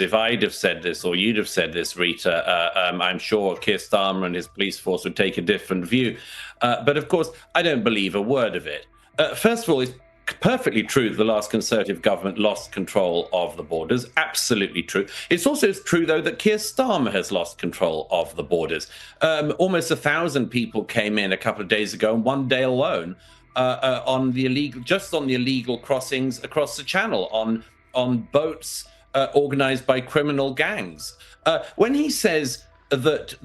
If I'd have said this or you'd have said this, Rita, I'm sure Keir Starmer and his police force would take a different view. But of course, I don't believe a word of it. First of all, it's perfectly true that the last Conservative government lost control of the borders. Absolutely true. It's also true, though, that Keir Starmer has lost control of the borders. Almost 1,000 people came in a couple of days ago, in one day alone, on the illegal crossings across the Channel, on boats organized by criminal gangs. When he says that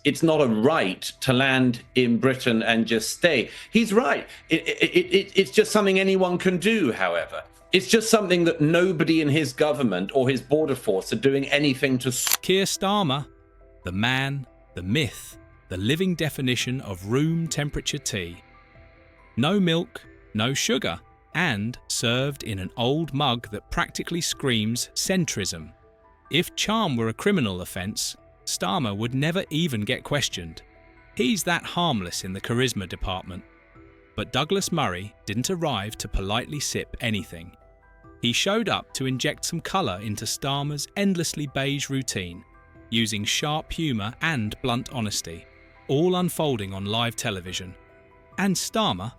it's not a right to land in Britain and just stay, he's right. It's just something anyone can do, however. It's just something that nobody in his government or his border force are doing anything to. Keir Starmer, the man, the myth, the living definition of room temperature tea. No milk, no sugar, and served in an old mug that practically screams centrism. If charm were a criminal offence, Starmer would never even get questioned. He's that harmless in the charisma department. But Douglas Murray didn't arrive to politely sip anything. He showed up to inject some colour into Starmer's endlessly beige routine, using sharp humour and blunt honesty, all unfolding on live television. And Starmer,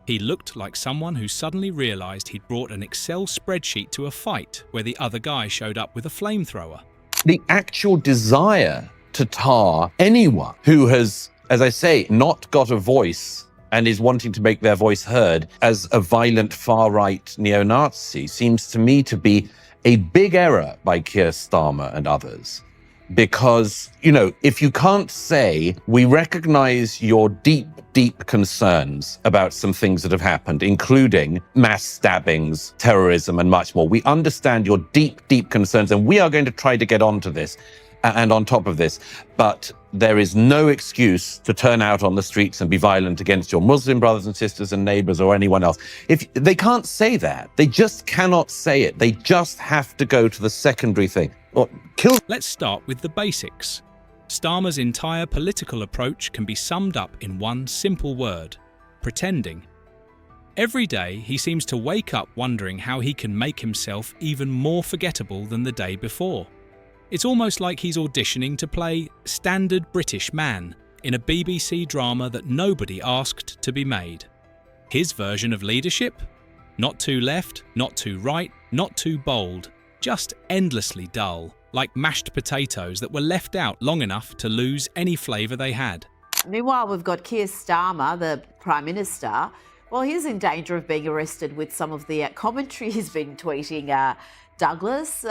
he looked like someone who suddenly realised he'd brought an Excel spreadsheet to a fight where the other guy showed up with a flamethrower. The actual desire to tar anyone who has, as I say, not got a voice and is wanting to make their voice heard as a violent far-right neo-Nazi seems to me to be a big error by Keir Starmer and others. Because, if you can't say, we recognize your deep concerns about some things that have happened, including mass stabbings, terrorism, and much more. We understand your deep concerns, and we are going to try to get onto this and on top of this. But there is no excuse to turn out on the streets and be violent against your Muslim brothers and sisters and neighbors or anyone else. If they can't say that, they just cannot say it. They just have to go to the secondary thing. Let's start with the basics. Starmer's entire political approach can be summed up in one simple word: pretending. Every day he seems to wake up wondering how he can make himself even more forgettable than the day before. It's almost like he's auditioning to play standard British man in a BBC drama that nobody asked to be made. His version of leadership? Not too left, not too right, not too bold, just endlessly dull, like mashed potatoes that were left out long enough to lose any flavour they had. Meanwhile, we've got Keir Starmer, the Prime Minister. Well, he's in danger of being arrested with some of the commentary he's been tweeting. Douglas,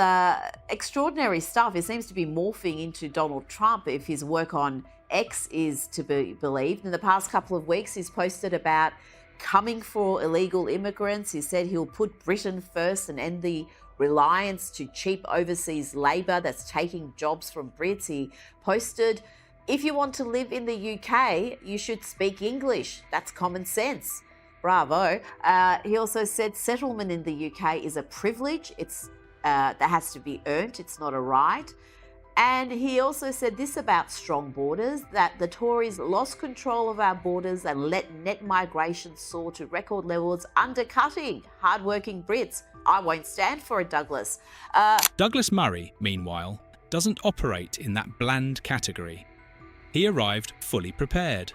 extraordinary stuff. He seems to be morphing into Donald Trump if his work on X is to be believed. In the past couple of weeks, he's posted about coming for illegal immigrants. He said he'll put Britain first and end the reliance to cheap overseas labour that's taking jobs from Brits. He posted, if you want to live in the UK, you should speak English. That's common sense. Bravo. He also said settlement in the UK is a privilege. That has to be earned. It's not a right. And he also said this about strong borders, that the Tories lost control of our borders and let net migration soar to record levels, undercutting hardworking Brits. I won't stand for it, Douglas. Douglas Murray, meanwhile, doesn't operate in that bland category. He arrived fully prepared,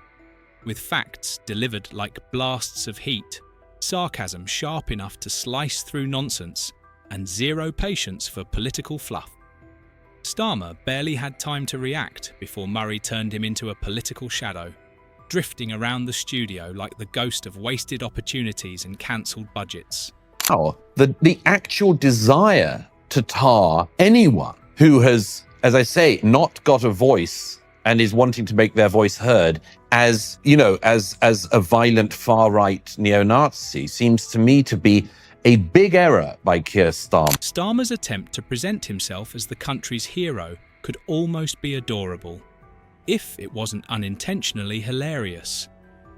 with facts delivered like blasts of heat, sarcasm sharp enough to slice through nonsense, and zero patience for political fluff. Starmer barely had time to react before Murray turned him into a political shadow, drifting around the studio like the ghost of wasted opportunities and cancelled budgets. The actual desire to tar anyone who has, as I say, not got a voice and is wanting to make their voice heard as a violent far-right neo-Nazi seems to me to be a big error by Keir Starmer. Starmer's attempt to present himself as the country's hero could almost be adorable, if it wasn't unintentionally hilarious.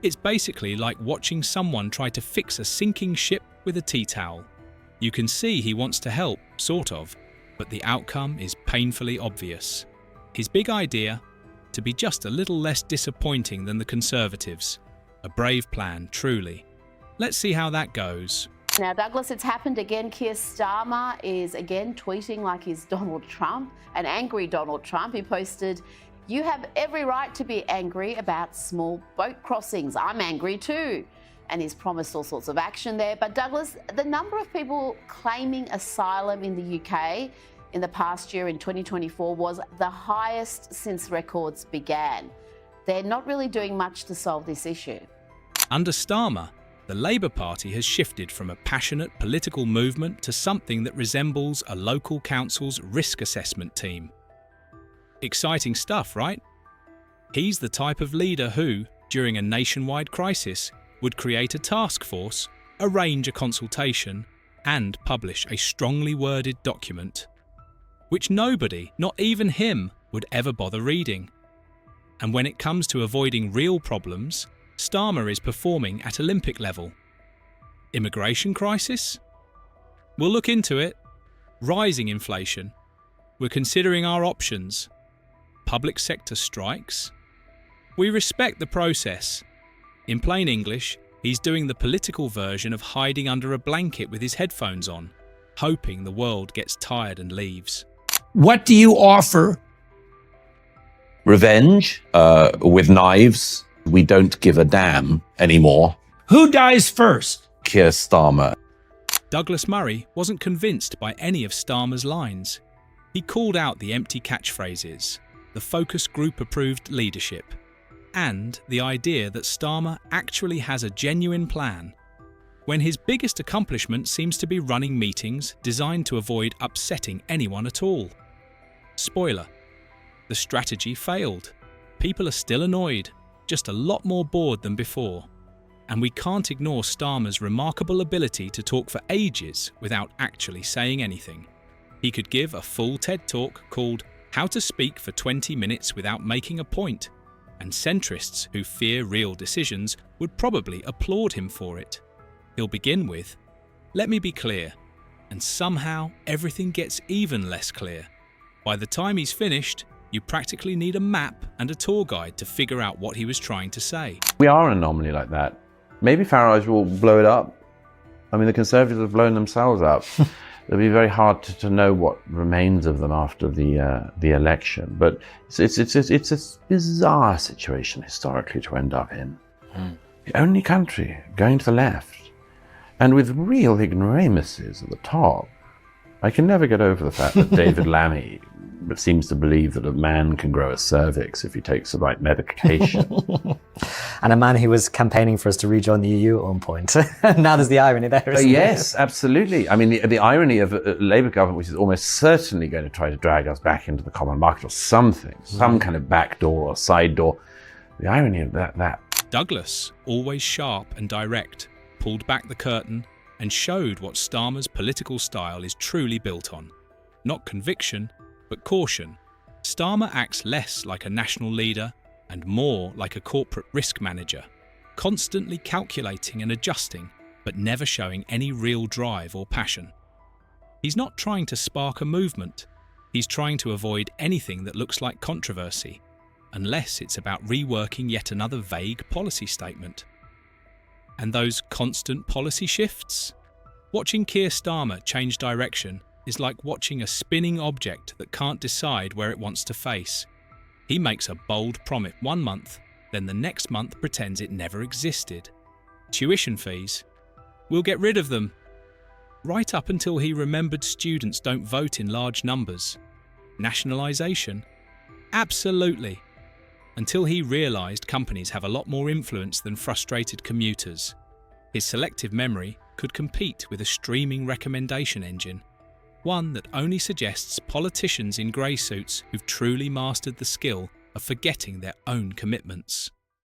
It's basically like watching someone try to fix a sinking ship with a tea towel. You can see he wants to help, sort of, but the outcome is painfully obvious. His big idea? To be just a little less disappointing than the Conservatives. A brave plan, truly. Let's see how that goes. Now, Douglas, it's happened again. Keir Starmer is again tweeting like he's Donald Trump, an angry Donald Trump. He posted, "You have every right to be angry about small boat crossings. I'm angry too." And he's promised all sorts of action there. But Douglas, the number of people claiming asylum in the UK in the past year in 2024 was the highest since records began. They're not really doing much to solve this issue. Under Starmer, the Labour Party has shifted from a passionate political movement to something that resembles a local council's risk assessment team. Exciting stuff, right? He's the type of leader who, during a nationwide crisis, would create a task force, arrange a consultation, and publish a strongly worded document, which nobody, not even him, would ever bother reading. And when it comes to avoiding real problems, Starmer is performing at Olympic level. Immigration crisis? We'll look into it. Rising inflation? We're considering our options. Public sector strikes? We respect the process. In plain English, he's doing the political version of hiding under a blanket with his headphones on, hoping the world gets tired and leaves. What do you offer? Revenge with knives. We don't give a damn anymore. Who dies first? Keir Starmer. Douglas Murray wasn't convinced by any of Starmer's lines. He called out the empty catchphrases, the focus group approved leadership, and the idea that Starmer actually has a genuine plan, when his biggest accomplishment seems to be running meetings designed to avoid upsetting anyone at all. Spoiler: the strategy failed. People are still annoyed, just a lot more bored than before. And we can't ignore Starmer's remarkable ability to talk for ages without actually saying anything. He could give a full TED talk called "How to Speak for 20 Minutes Without Making a Point," and centrists who fear real decisions would probably applaud him for it. He'll begin with, "Let me be clear," and somehow everything gets even less clear. By the time he's finished, you practically need a map and a tour guide to figure out what he was trying to say. We are an anomaly like that. Maybe Farage will blow it up. I mean, the Conservatives have blown themselves up. It'll be very hard to know what remains of them after the election. But it's a bizarre situation historically to end up in. The only country going to the left, and with real ignoramuses at the top. I can never get over the fact that David Lammy seems to believe that a man can grow a cervix if he takes the right medication. And a man who was campaigning for us to rejoin the EU at one point. Now there's the irony there, isn't Yes, absolutely. I mean, the irony of a Labour government which is almost certainly going to try to drag us back into the common market or something, some kind of back door or side door. The irony of that. Douglas, always sharp and direct, pulled back the curtain and showed what Starmer's political style is truly built on. Not conviction, but caution. Starmer acts less like a national leader and more like a corporate risk manager, constantly calculating and adjusting, but never showing any real drive or passion. He's not trying to spark a movement. He's trying to avoid anything that looks like controversy, unless it's about reworking yet another vague policy statement. And those constant policy shifts? Watching Keir Starmer change direction is like watching a spinning object that can't decide where it wants to face. He makes a bold promise one month, then the next month pretends it never existed. Tuition fees? We'll get rid of them. Right up until he remembered students don't vote in large numbers. Nationalisation? Absolutely. Until he realised companies have a lot more influence than frustrated commuters. His selective memory could compete with a streaming recommendation engine, one that only suggests politicians in grey suits who've truly mastered the skill of forgetting their own commitments.